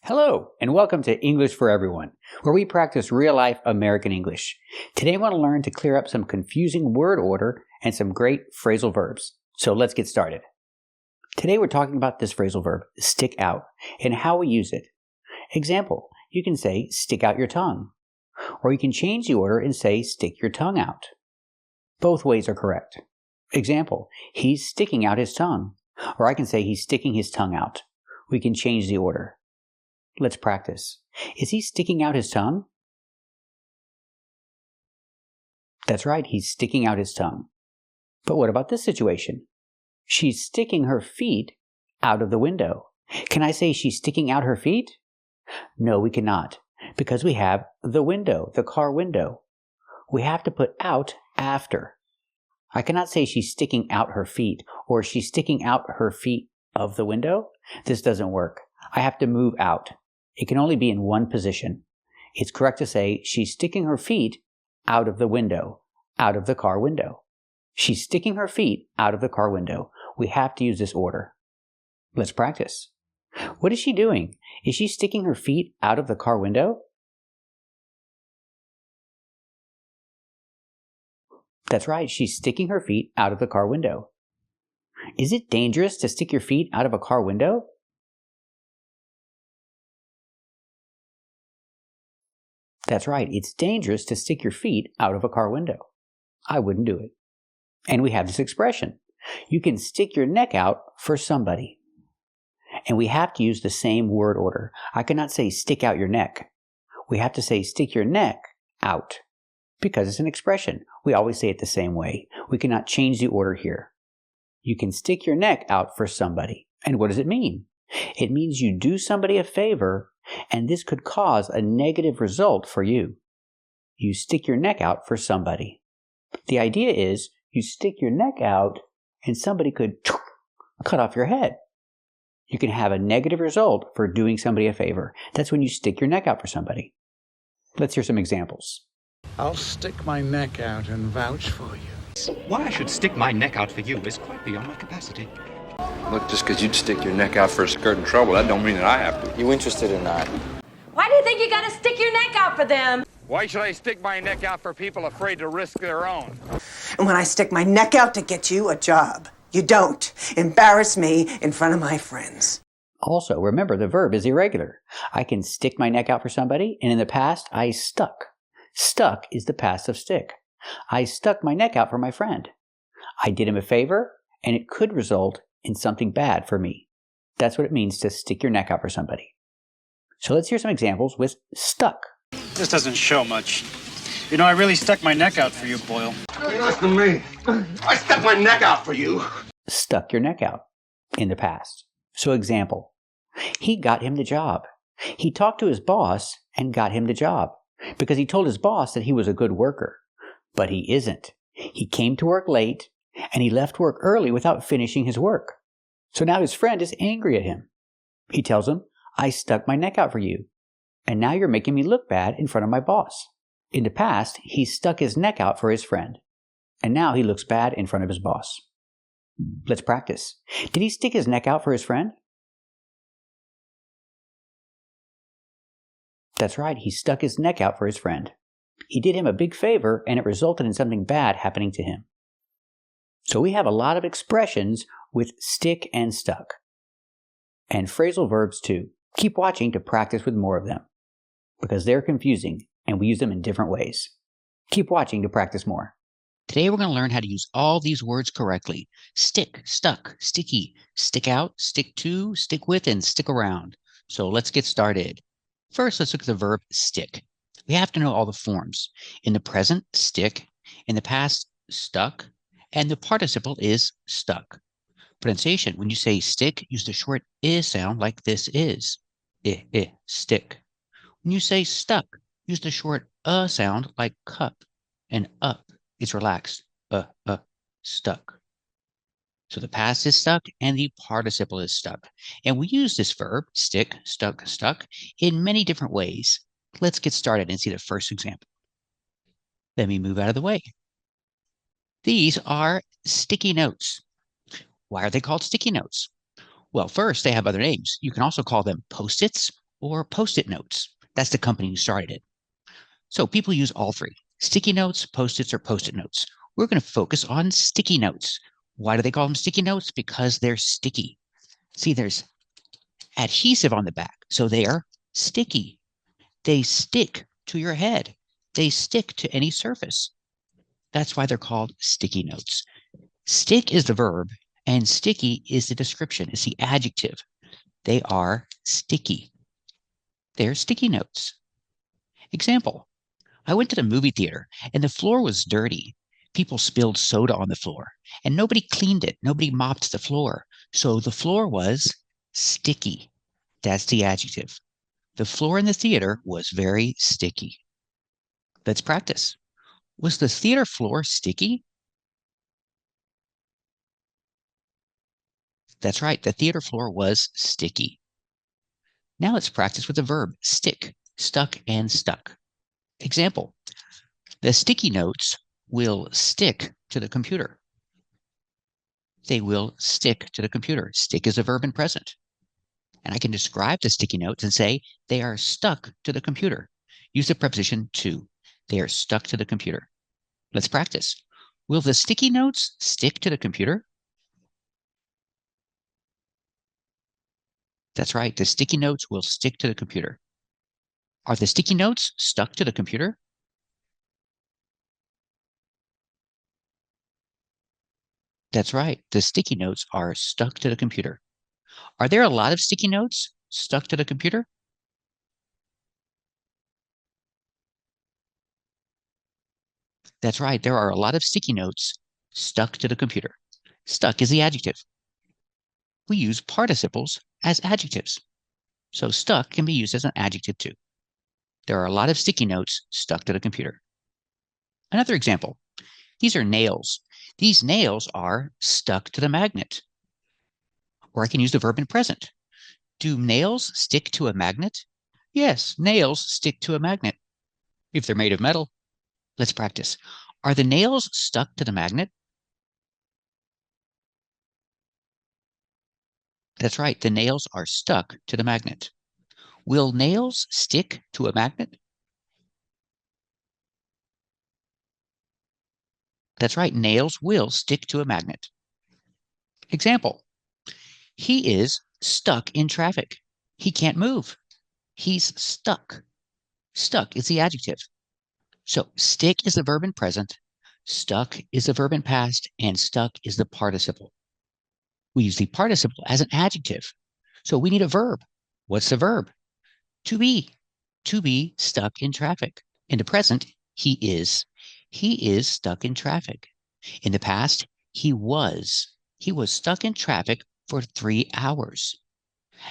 Hello, and welcome to English for Everyone, where we practice real-life American English. Today I want to learn to clear up some confusing word order and some great phrasal verbs. So let's get started. Today we're talking about this phrasal verb, stick out, and how we use it. Example, you can say, stick out your tongue. Or you can change the order and say, stick your tongue out. Both ways are correct. Example, he's sticking out his tongue. Or I can say, he's sticking his tongue out. We can change the order. Let's practice. Is he sticking out his tongue? That's right, he's sticking out his tongue. But what about this situation? She's sticking her feet out of the window. Can I say she's sticking out her feet? No, we cannot, because we have the window, the car window. We have to put out after. I cannot say she's sticking out her feet, or she's sticking out her feet of the window. This doesn't work. I have to move out. It can only be in one position. It's correct to say she's sticking her feet out of the window, out of the car window. She's sticking her feet out of the car window. We have to use this order. Let's practice. What is she doing? Is she sticking her feet out of the car window? That's right, she's sticking her feet out of the car window. Is it dangerous to stick your feet out of a car window? That's right, it's dangerous to stick your feet out of a car window. I wouldn't do it. And we have this expression. You can stick your neck out for somebody. And we have to use the same word order. I cannot say stick out your neck. We have to say stick your neck out. Because it's an expression. We always say it the same way. We cannot change the order here. You can stick your neck out for somebody. And what does it mean? It means you do somebody a favor, and this could cause a negative result for you. You stick your neck out for somebody. The idea is you stick your neck out and somebody could cut off your head. You can have a negative result for doing somebody a favor. That's when you stick your neck out for somebody. Let's hear some examples. I'll stick my neck out and vouch for you. Why I should stick my neck out for you is quite beyond my capacity. Look, just because you'd stick your neck out for a skirt in trouble, that don't mean that I have to. You interested in that? Why do you think you gotta stick your neck out for them? Why should I stick my neck out for people afraid to risk their own? And when I stick my neck out to get you a job, you don't embarrass me in front of my friends. Also, remember the verb is irregular. I can stick my neck out for somebody, and in the past, I stuck. Stuck is the past of stick. I stuck my neck out for my friend. I did him a favor, and it could result in something bad for me. That's what it means to stick your neck out for somebody. So let's hear some examples with stuck. This doesn't show much. You know, I really stuck my neck out for you, Boyle. Listen to me. I stuck my neck out for you. Stuck your neck out in the past. So example, he got him the job. He talked to his boss and got him the job because he told his boss that he was a good worker. But he isn't. He came to work late and he left work early without finishing his work. So now his friend is angry at him. He tells him, I stuck my neck out for you, and now you're making me look bad in front of my boss. In the past, he stuck his neck out for his friend, and now he looks bad in front of his boss. Let's practice. Did he stick his neck out for his friend? That's right, he stuck his neck out for his friend. He did him a big favor, and it resulted in something bad happening to him. So we have a lot of expressions with stick and stuck. And phrasal verbs too. Keep watching to practice with more of them, because they're confusing and we use them in different ways. Keep watching to practice more. Today we're going to learn how to use all these words correctly. Stick, stuck, sticky, stick out, stick to, stick with, and stick around. So let's get started. First, let's look at the verb stick. We have to know all the forms. In the present, stick. In the past, stuck. And the participle is stuck. Pronunciation, when you say stick, use the short I sound like this is. Stick. When you say stuck, use the short sound like cup. And up is relaxed. Stuck. So the past is stuck and the participle is stuck. And we use this verb, stick, stuck, stuck, in many different ways. Let's get started and see the first example. Let me move out of the way. These are sticky notes. Why are they called sticky notes? Well, first, they have other names. You can also call them Post-its or Post-it notes. That's the company who started it. So people use all three: sticky notes, Post-its, or Post-it notes. We're going to focus on sticky notes. Why do they call them sticky notes? Because they're sticky. See, there's adhesive on the back, so they are sticky. They stick to your head. They stick to any surface. That's why they're called sticky notes. Stick is the verb, and sticky is the description. It's the adjective. They are sticky. They're sticky notes. Example: I went to the movie theater, and the floor was dirty. People spilled soda on the floor, and nobody cleaned it. Nobody mopped the floor. So the floor was sticky. That's the adjective. The floor in the theater was very sticky. Let's practice. Was the theater floor sticky? That's right. The theater floor was sticky. Now let's practice with the verb stick, stuck, and stuck. Example: the sticky notes will stick to the computer. They will stick to the computer. Stick is a verb in present. And I can describe the sticky notes and say they are stuck to the computer. Use the preposition to. They are stuck to the computer. Let's practice. Will the sticky notes stick to the computer? That's right. The sticky notes will stick to the computer. Are the sticky notes stuck to the computer? That's right. The sticky notes are stuck to the computer. Are there a lot of sticky notes stuck to the computer? That's right. There are a lot of sticky notes stuck to the computer. Stuck is the adjective. We use participles as adjectives. So stuck can be used as an adjective too. There are a lot of sticky notes stuck to the computer. Another example: these are nails. These nails are stuck to the magnet. Or I can use the verb in present. Do nails stick to a magnet? Yes, nails stick to a magnet. If they're made of metal. Let's practice. Are the nails stuck to the magnet? That's right. The nails are stuck to the magnet. Will nails stick to a magnet? That's right. Nails will stick to a magnet. Example: he is stuck in traffic. He can't move. He's stuck. Stuck is the adjective. So stick is the verb in present, stuck is the verb in past, and stuck is the participle. We use the participle as an adjective. So we need a verb. What's the verb? To be. To be stuck in traffic. In the present, he is. He is stuck in traffic. In the past, he was. He was stuck in traffic for 3 hours.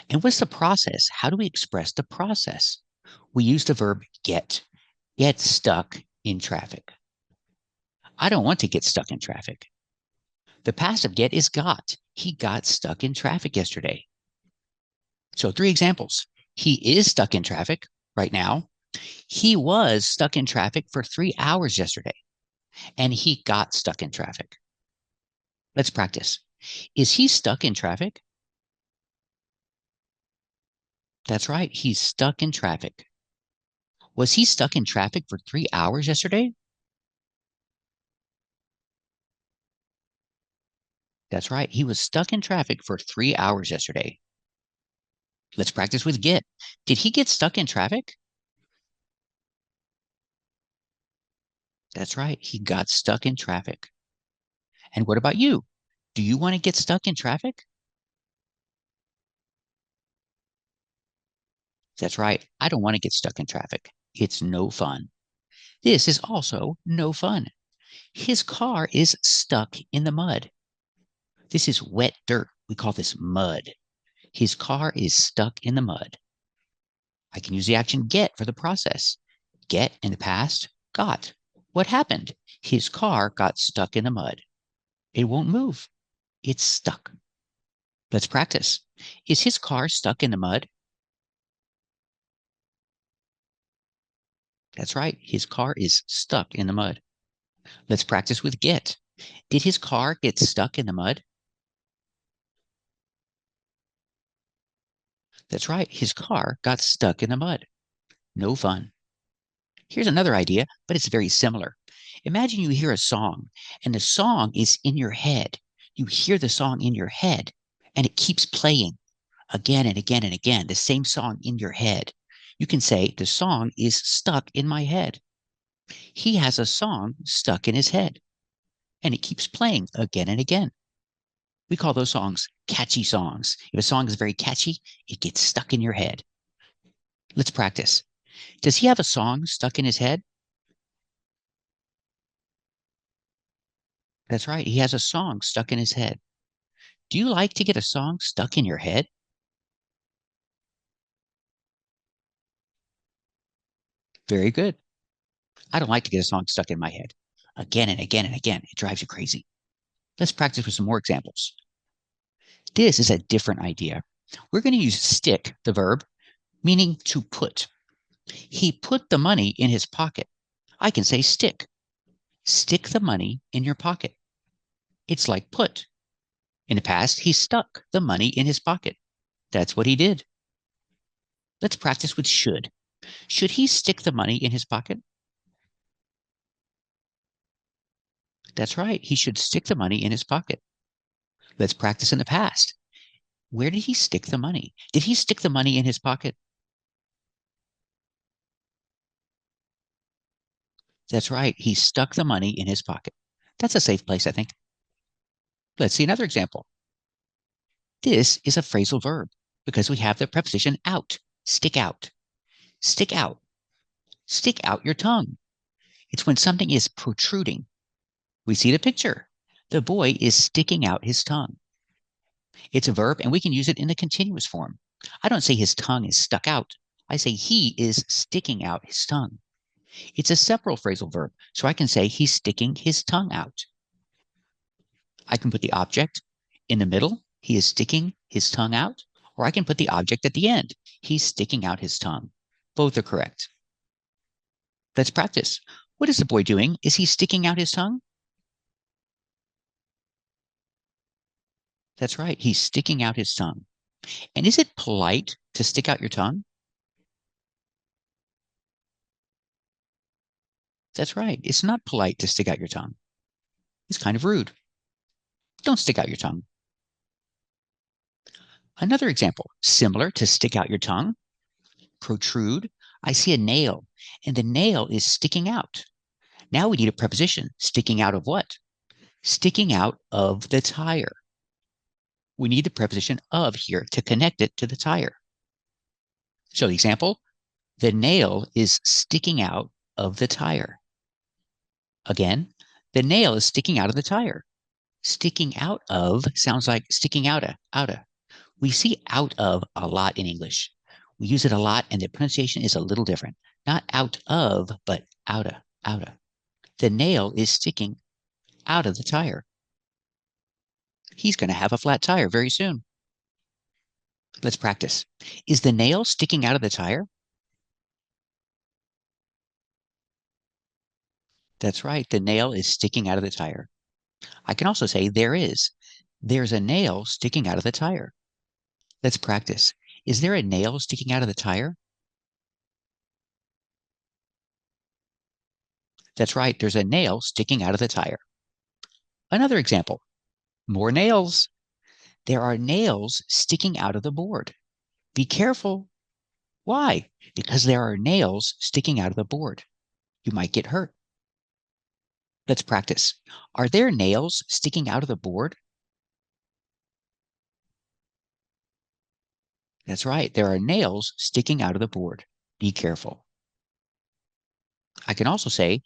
And what's the process? How do we express the process? We use the verb get. Get stuck in traffic. I don't want to get stuck in traffic. The passive get is got. He got stuck in traffic yesterday. So 3 examples. He is stuck in traffic right now. He was stuck in traffic for 3 hours yesterday. And he got stuck in traffic. Let's practice. Is he stuck in traffic? That's right. He's stuck in traffic. Was he stuck in traffic for 3 hours yesterday? That's right. He was stuck in traffic for 3 hours yesterday. Let's practice with get. Did he get stuck in traffic? That's right. He got stuck in traffic. And what about you? Do you want to get stuck in traffic? That's right. I don't want to get stuck in traffic. It's no fun. This is also no fun. His car is stuck in the mud. This is wet dirt. We call this mud. His car is stuck in the mud. I can use the action get for the process. Get in the past, got. What happened? His car got stuck in the mud. It won't move. It's stuck. Let's practice. Is his car stuck in the mud? That's right. His car is stuck in the mud. Let's practice with get. Did his car get stuck in the mud? That's right. His car got stuck in the mud. No fun. Here's another idea, but it's very similar. Imagine you hear a song, and the song is in your head. You hear the song in your head, and it keeps playing again and again and again, the same song in your head. You can say, the song is stuck in my head. He has a song stuck in his head, and it keeps playing again and again. We call those songs catchy songs. If a song is very catchy, it gets stuck in your head. Let's practice. Does he have a song stuck in his head? That's right. He has a song stuck in his head. Do you like to get a song stuck in your head? Very good. I don't like to get a song stuck in my head. Again and again and again. It drives you crazy. Let's practice with some more examples. This is a different idea. We're going to use stick, the verb, meaning to put. He put the money in his pocket. I can say stick. Stick the money in your pocket. It's like put. In the past, he stuck the money in his pocket. That's what he did. Let's practice with should. Should he stick the money in his pocket? That's right. He should stick the money in his pocket. Let's practice in the past. Where did he stick the money? Did he stick the money in his pocket? That's right. He stuck the money in his pocket. That's a safe place, I think. Let's see another example. This is a phrasal verb because we have the preposition out, stick out, stick out, stick out your tongue. It's when something is protruding. We see the picture. The boy is sticking out his tongue. It's a verb, and we can use it in the continuous form. I don't say his tongue is stuck out. I say he is sticking out his tongue. It's a several phrasal verb, so I can say he's sticking his tongue out. I can put the object in the middle. He is sticking his tongue out. Or I can put the object at the end. He's sticking out his tongue. Both are correct. Let's practice. What is the boy doing? Is he sticking out his tongue? That's right. He's sticking out his tongue. And is it polite to stick out your tongue? That's right. It's not polite to stick out your tongue. It's kind of rude. Don't stick out your tongue. Another example, similar to stick out your tongue, protrude. I see a nail, and the nail is sticking out. Now we need a preposition. Sticking out of what? Sticking out of the tire. We need the preposition of here to connect it to the tire. So the example, the nail is sticking out of the tire. Again, the nail is sticking out of the tire. Sticking out of sounds like sticking outa. We see out of a lot in English. We use it a lot, and the pronunciation is a little different. Not out of, but outa. The nail is sticking out of the tire. He's going to have a flat tire very soon. Let's practice. Is the nail sticking out of the tire? That's right. The nail is sticking out of the tire. I can also say there is. There's a nail sticking out of the tire. Let's practice. Is there a nail sticking out of the tire? That's right. There's a nail sticking out of the tire. Another example. More nails. There are nails sticking out of the board. Be careful. Why? Because there are nails sticking out of the board. You might get hurt. Let's practice. Are there nails sticking out of the board? That's right. There are nails sticking out of the board. Be careful. I can also say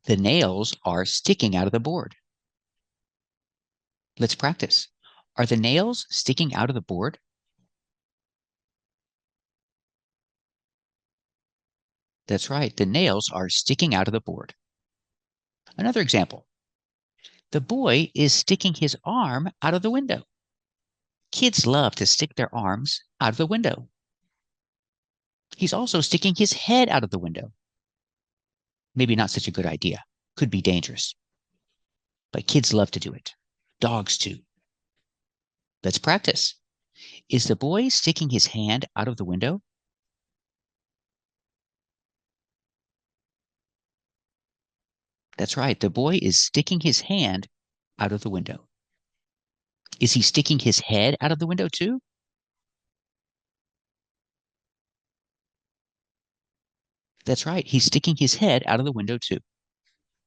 the nails are sticking out of the board. Let's practice. Are the nails sticking out of the board? That's right. The nails are sticking out of the board. Another example. The boy is sticking his arm out of the window. Kids love to stick their arms out of the window. He's also sticking his head out of the window. Maybe not such a good idea. Could be dangerous. But kids love to do it. Dogs too. Let's practice. Is the boy sticking his hand out of the window? That's right. The boy is sticking his hand out of the window. Is he sticking his head out of the window too? That's right. He's sticking his head out of the window too.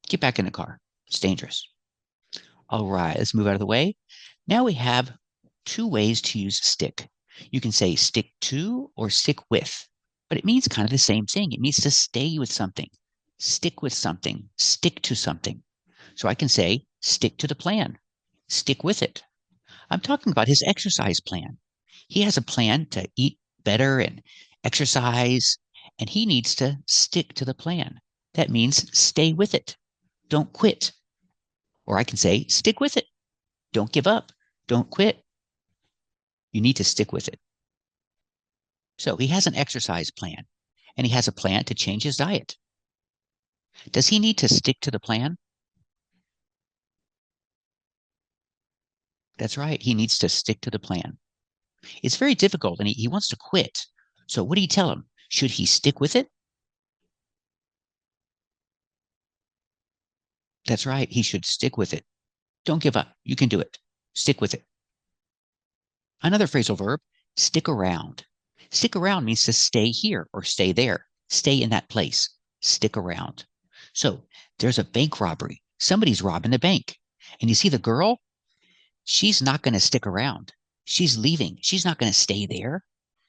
Get back in the car. It's dangerous. All right, let's move out of the way. Now we have two ways to use stick. You can say stick to or stick with, but it means kind of the same thing. It means to stay with something, stick with something, stick to something. So I can say stick to the plan, stick with it. I'm talking about his exercise plan. He has a plan to eat better and exercise, and he needs to stick to the plan. That means stay with it. Don't quit. Or I can say, stick with it. Don't give up. Don't quit. You need to stick with it. So he has an exercise plan, and he has a plan to change his diet. Does he need to stick to the plan? That's right. He needs to stick to the plan. It's very difficult, and he wants to quit. So what do you tell him? Should he stick with it? That's right. He should stick with it. Don't give up. You can do it. Stick with it. Another phrasal verb, stick around. Stick around means to stay here or stay there. Stay in that place. Stick around. So there's a bank robbery. Somebody's robbing the bank. And you see the girl? She's not going to stick around. She's leaving. She's not going to stay there.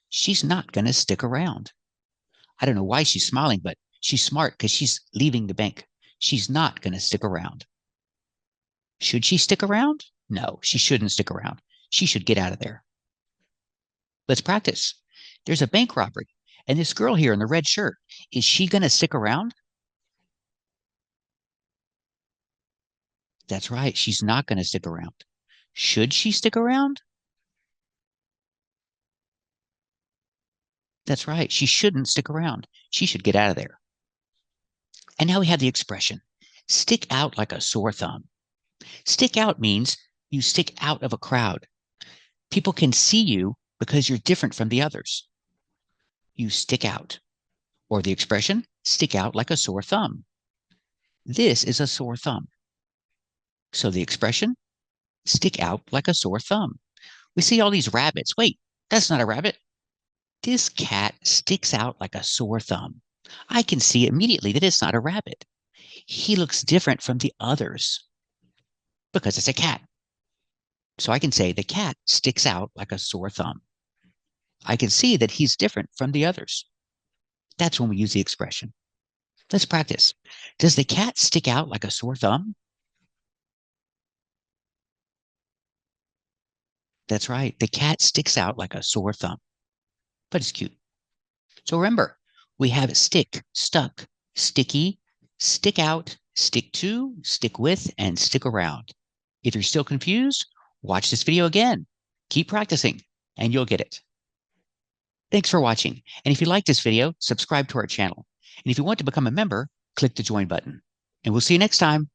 She's not going to stick around. I don't know why she's smiling, but she's smart because she's leaving the bank. She's not going to stick around. Should she stick around? No, she shouldn't stick around. She should get out of there. Let's practice. There's a bank robbery, and this girl here in the red shirt, is she going to stick around? That's right. She's not going to stick around. Should she stick around? That's right. She shouldn't stick around. She should get out of there. And now we have the expression, stick out like a sore thumb. Stick out means you stick out of a crowd. People can see you because you're different from the others. You stick out. Or the expression, stick out like a sore thumb. This is a sore thumb. So the expression, stick out like a sore thumb. We see all these rabbits. Wait, that's not a rabbit. This cat sticks out like a sore thumb. I can see immediately that it's not a rabbit. He looks different from the others because it's a cat. So I can say the cat sticks out like a sore thumb. I can see that he's different from the others. That's when we use the expression. Let's practice. Does the cat stick out like a sore thumb? That's right. The cat sticks out like a sore thumb, but it's cute. So remember, we have stick, stuck, sticky, stick out, stick to, stick with, and stick around. If you're still confused, watch this video again. Keep practicing, and you'll get it. Thanks for watching. And if you like this video, subscribe to our channel. And if you want to become a member, click the join button. And we'll see you next time.